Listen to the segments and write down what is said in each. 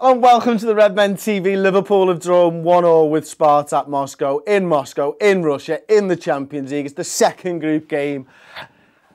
And welcome to the Redmen TV. Liverpool have drawn 1-1 with Spartak Moscow, in Russia, in the Champions League. It's the second group game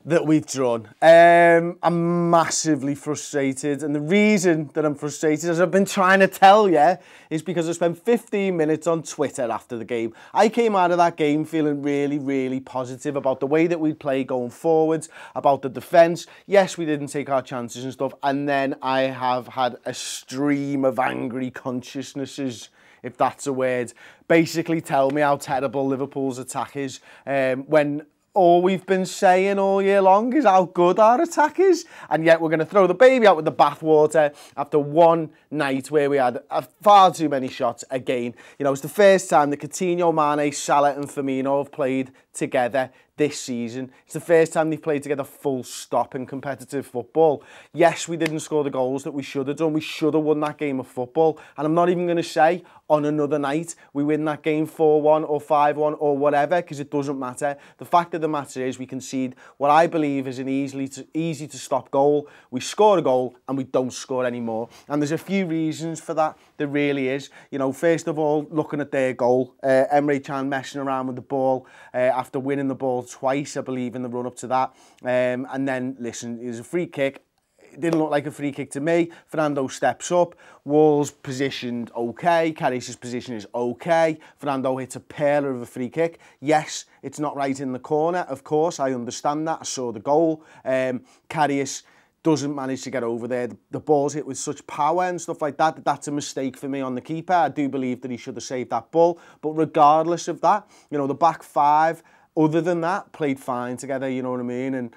that we've drawn. I'm massively frustrated, and the reason that I'm frustrated, as I've been trying to tell you, is because I spent 15 minutes on Twitter after the game. I came out of that game feeling really positive about the way that we'd play going forwards, about the defence. Yes, we didn't take our chances and stuff, and then I have had a stream of angry consciousnesses, if that's a word, basically tell me how terrible Liverpool's attack is, when all we've been saying all year long is how good our attack is, and yet we're going to throw the baby out with the bathwater after one night where we had far too many shots again. You know, it's the first time that Coutinho, Mane, Salah and Firmino have played together this season. It's the first time they've played together full stop in competitive football. Yes, we didn't score the goals that we should have done. We should have won that game of football. And I'm not even going to say on another night we win that game 4-1 or 5-1 or whatever, because it doesn't matter. The fact of the matter is we concede what I believe is an easy to stop goal. We score a goal and we don't score anymore. And there's a few reasons for that. There really is. You know, first of all, looking at their goal, Emre Can messing around with the ball after winning the ball twice, I believe, in the run-up to that. And then, listen, it was a free kick. It didn't look like a free kick to me. Fernando steps up. Vole's positioned okay. Karius' position is okay. Fernando hits a pearler of a free kick. Yes, it's not right in the corner, of course. I understand that. I saw the goal. Karius doesn't manage to get over there. The ball's hit with such power and stuff like that. That's a mistake for me on the keeper. I do believe that he should have saved that ball. But regardless of that, you know, the back five, other than that, played fine together, you know what I mean? And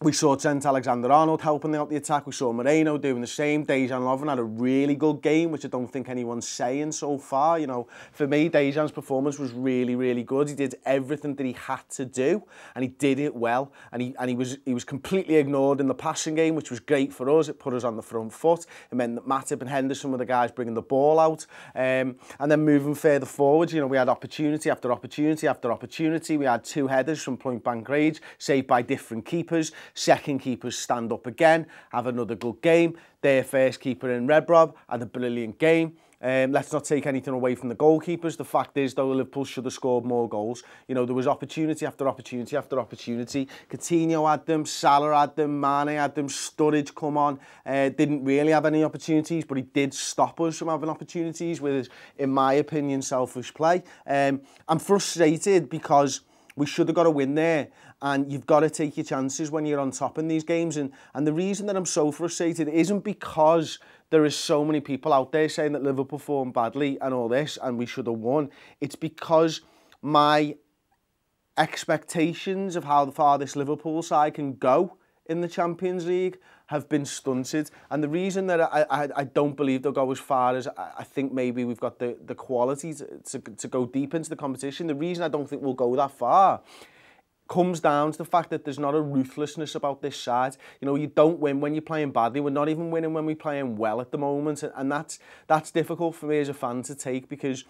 we saw Trent Alexander-Arnold helping out the attack. We saw Moreno doing the same. Dejan Lovren had a really good game, which I don't think anyone's saying so far. You know, for me, Dejan's performance was really good. He did everything that he had to do, and he did it well. And he was completely ignored in the passing game, which was great for us. It put us on the front foot. It meant that Matip and Henderson were the guys bringing the ball out. And then moving further forwards, you know, we had opportunity after opportunity after opportunity. We had two headers from point-blank range, saved by different keepers. Second keepers stand up again, have another good game. Their first keeper in Redmen had a brilliant game. Let's not take anything away from the goalkeepers. The fact is, though, Liverpool should have scored more goals. You know, there was opportunity after opportunity after opportunity. Coutinho had them, Salah had them, Mane had them, Sturridge come on. Didn't really have any opportunities, but he did stop us from having opportunities with his, in my opinion, selfish play. I'm frustrated because we should have got a win there, and you've got to take your chances when you're on top in these games. And the reason that I'm so frustrated isn't because there is so many people out there saying that Liverpool performed badly and all this, and we should have won. It's because my expectations of how far this Liverpool side can go in the Champions League have been stunted. And the reason that I don't believe they'll go as far as I think maybe we've got the quality to go deep into the competition, the reason I don't think we'll go that far comes down to the fact that there's not a ruthlessness about this side. You know, you don't win when you're playing badly. We're not even winning when we're playing well at the moment. And that's difficult for me as a fan to take, because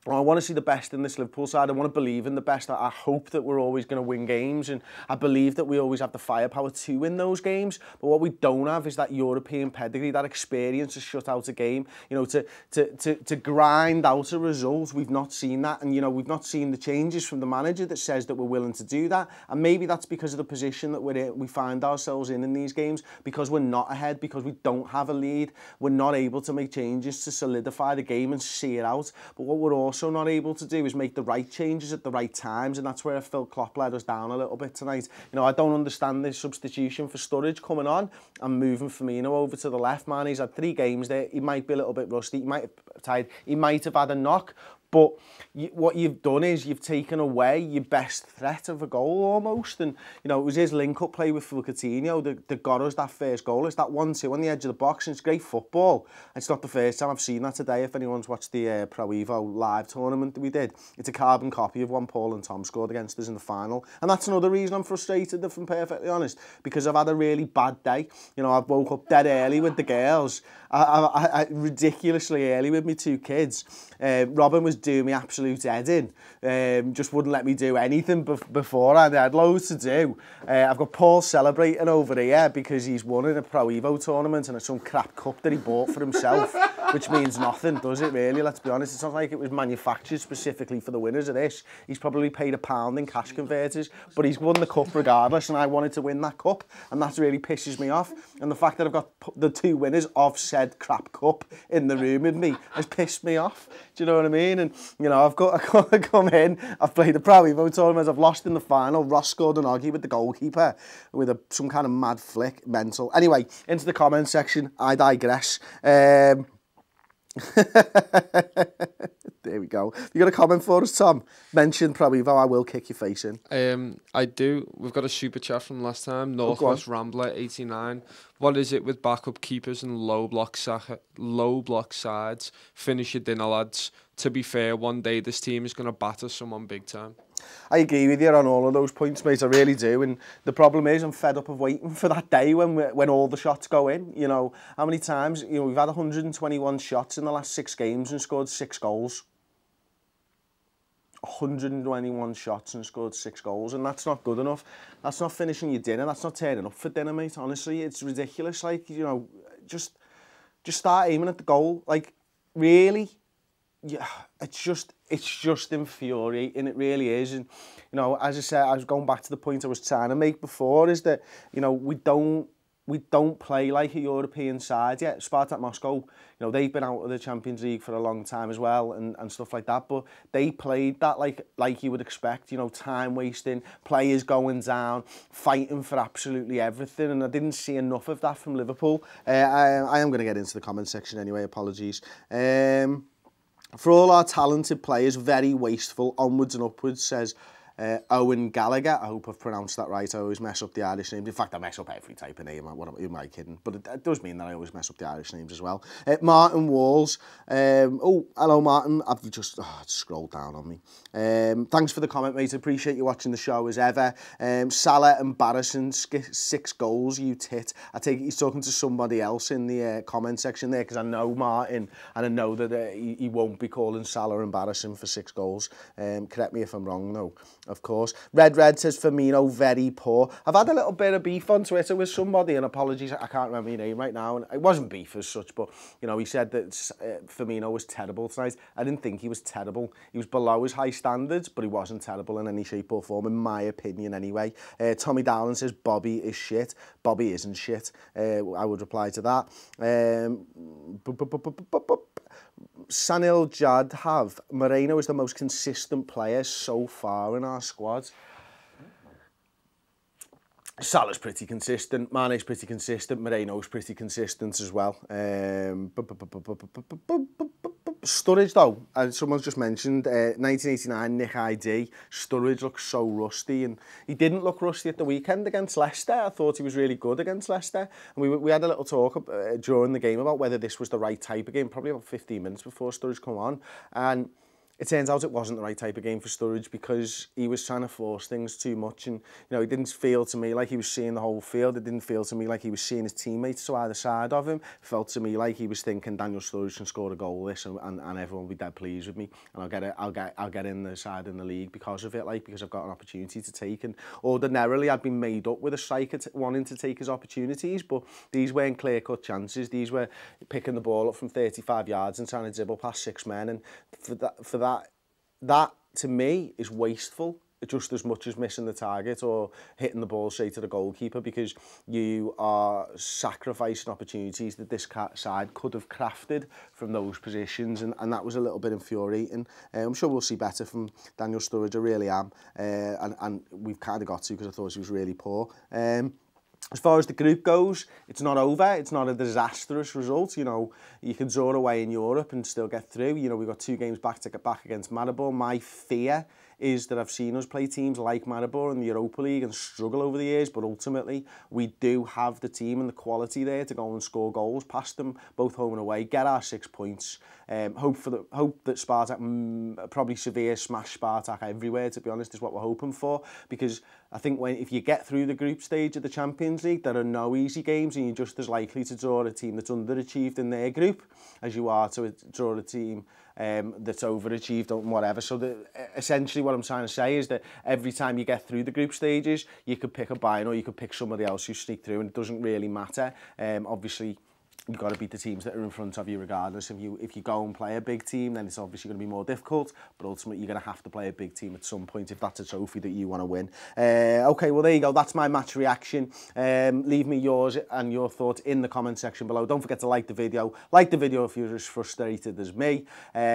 I want to see the best in this Liverpool side. I want to believe in the best. I hope that we're always going to win games, and I believe that we always have the firepower to win those games. But what we don't have is that European pedigree, that experience to shut out a game, you know, to grind out a result. We've not seen that, and you know, we've not seen the changes from the manager that says that we're willing to do that. And maybe that's because of the position that we find ourselves in these games, because we're not ahead, because we don't have a lead. We're not able to make changes to solidify the game and see it out. But what we're also not able to do is make the right changes at the right times, and that's where I felt Klopp let us down a little bit tonight. You know, I don't understand this substitution for Sturridge coming on and moving Firmino over to the left. Man, he's had 3 games there. He might be a little bit rusty. He might have tired. He might have had a knock. But what you've done is you've taken away your best threat of a goal almost. And, you know, it was his link-up play with Philippe Coutinho that got us that first goal. It's that 1-2 on the edge of the box, and it's great football. It's not the first time I've seen that today. If anyone's watched the Pro Evo live tournament that we did, it's a carbon copy of one Paul and Tom scored against us in the final. And that's another reason I'm frustrated, if I'm perfectly honest, because I've had a really bad day. You know, I've woke up dead early with the girls. I ridiculously early with my 2 kids. Robin was do me absolute head in. Just wouldn't let me do anything beforehand. I had loads to do. I've got Paul celebrating over here because he's won in a Pro Evo tournament and it's some crap cup that he bought for himself, which means nothing, does it really? Let's be honest. It's not like it was manufactured specifically for the winners of this. He's probably paid £1 in cash converters, but he's won the cup regardless, and I wanted to win that cup, and that really pisses me off. And the fact that I've got the 2 winners of said crap cup in the room with me has pissed me off. Do you know what I mean? And, you know, I've got to come in. I've played the Pro Evo tournament. I've lost in the final. Ross scored an oggy with the goalkeeper with some kind of mad flick. Mental. Anyway, into the comments section. I digress. There we go. You got a comment for us, Tom? Mention Pro Evo, I will kick your face in. I do. We've got a super chat from last time. Northwest Rambler 89. What is it with backup keepers and low block sides? Finish your dinner, lads. To be fair, one day this team is going to batter someone big time. I agree with you on all of those points, mate. I really do. And the problem is, I'm fed up of waiting for that day when all the shots go in. You know, how many times? You know, we've had 121 shots in the last 6 games and scored 6 goals. 121 shots and scored 6 goals, and that's not good enough. That's not finishing your dinner. That's not turning up for dinner, mate. Honestly, it's ridiculous. Like, you know, just start aiming at the goal. Like, really, yeah, it's just infuriating. It really is. And, you know, as I said, I was going back to the point I was trying to make before, is that, you know, we don't play like a European side yet. Spartak Moscow, you know, they've been out of the Champions League for a long time as well, and stuff like that, but they played that like you would expect, you know, time wasting, players going down, fighting for absolutely everything, and I didn't see enough of that from Liverpool. I am going to get into the comment section anyway, apologies. For all our talented players, very wasteful, onwards and upwards, says Owen Gallagher. I hope I've pronounced that right. I always mess up the Irish names. In fact, I mess up every type of name. Who am I kidding? But it does mean that I always mess up the Irish names as well. Martin Walls. Oh, hello, Martin. I've just scrolled down on me. Thanks for the comment, mate. I appreciate you watching the show as ever. Salah embarrassing 6 goals, you tit. I take it he's talking to somebody else in the comment section there, because I know Martin, and I know that he won't be calling Salah embarrassing for 6 goals. Correct me if I'm wrong, though. Of course. Red says Firmino very poor. I've had a little bit of beef on Twitter with somebody, and apologies, I can't remember your name right now, and it wasn't beef as such, but, you know, he said that Firmino was terrible tonight. I didn't think he was terrible. He was below his high standards, but he wasn't terrible in any shape or form, in my opinion anyway. Tommy Dowling says Bobby is shit. Bobby isn't shit. I would reply to that. Sanil Jadhav, Moreno is the most consistent player so far in our squad. Salah's pretty consistent, Mane's pretty consistent, Moreno's pretty consistent as well. Sturridge though, as someone's just mentioned, 1989 Nick ID, Sturridge looks so rusty, and he didn't look rusty at the weekend against Leicester. I thought he was really good against Leicester, and we had a little talk during the game about whether this was the right type of game, probably about 15 minutes before Sturridge come on, and it turns out it wasn't the right type of game for Sturridge, because he was trying to force things too much, and, you know, it didn't feel to me like he was seeing the whole field. It didn't feel to me like he was seeing his teammates to either side of him. It felt to me like he was thinking Daniel Sturridge can score a goal this, and everyone will be dead pleased with me, and I'll get in the side in the league because of it, like, because I've got an opportunity to take. And ordinarily I'd been made up with a striker wanting to take his opportunities, but these weren't clear-cut chances. These were picking the ball up from 35 yards and trying to dribble past 6 men, and that to me is wasteful, just as much as missing the target or hitting the ball straight to the goalkeeper, because you are sacrificing opportunities that this side could have crafted from those positions, and that was a little bit infuriating. I'm sure we'll see better from Daniel Sturridge, I really am, and we've kind of got to, because I thought he was really poor. As far as the group goes, it's not over. It's not a disastrous result. You know, you can draw away in Europe and still get through. You know, we've got 2 games back to get back against Maribor. My fear is that I've seen us play teams like Maribor in the Europa League and struggle over the years, but ultimately we do have the team and the quality there to go and score goals past them, both home and away, get our 6 points. Hope that Spartak, probably severe smash Spartak everywhere, to be honest, is what we're hoping for, because I think if you get through the group stage of the Champions League, there are no easy games, and you're just as likely to draw a team that's underachieved in their group as you are to draw a team that's overachieved or whatever. So essentially what I'm trying to say is that every time you get through the group stages, you could pick a Bayern or you could pick somebody else who sneak through, and it doesn't really matter. Obviously, you've got to beat the teams that are in front of you regardless. If you go and play a big team, then it's obviously going to be more difficult, but ultimately you're going to have to play a big team at some point if that's a trophy that you want to win. Okay, well there you go, that's my match reaction. Leave me yours and your thoughts in the comment section below. Don't forget to like the video if you're as frustrated as me.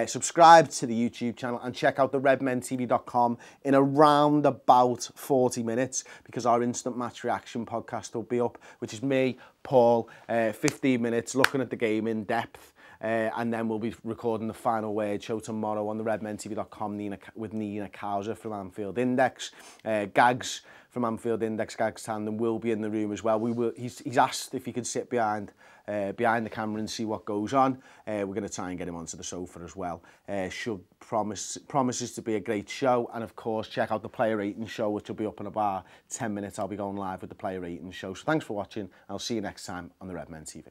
Subscribe to the YouTube channel and check out the redmentv.com in around about 40 minutes, because our instant match reaction podcast will be up, which is me, Paul, 15 minutes looking at the game in depth, and then we'll be recording the final word show tomorrow on the redmentv.com with Nina Kauser from Anfield Index. Gags from Anfield Index, Gags Tandem, will be in the room as well. He's asked if he could sit behind the camera and see what goes on. We're going to try and get him onto the sofa as well. Promises to be a great show, and of course check out the player rating show, which will be up in about 10 minutes. I'll be going live with the player rating show. So thanks for watching. I'll see you next time on the Redmen TV.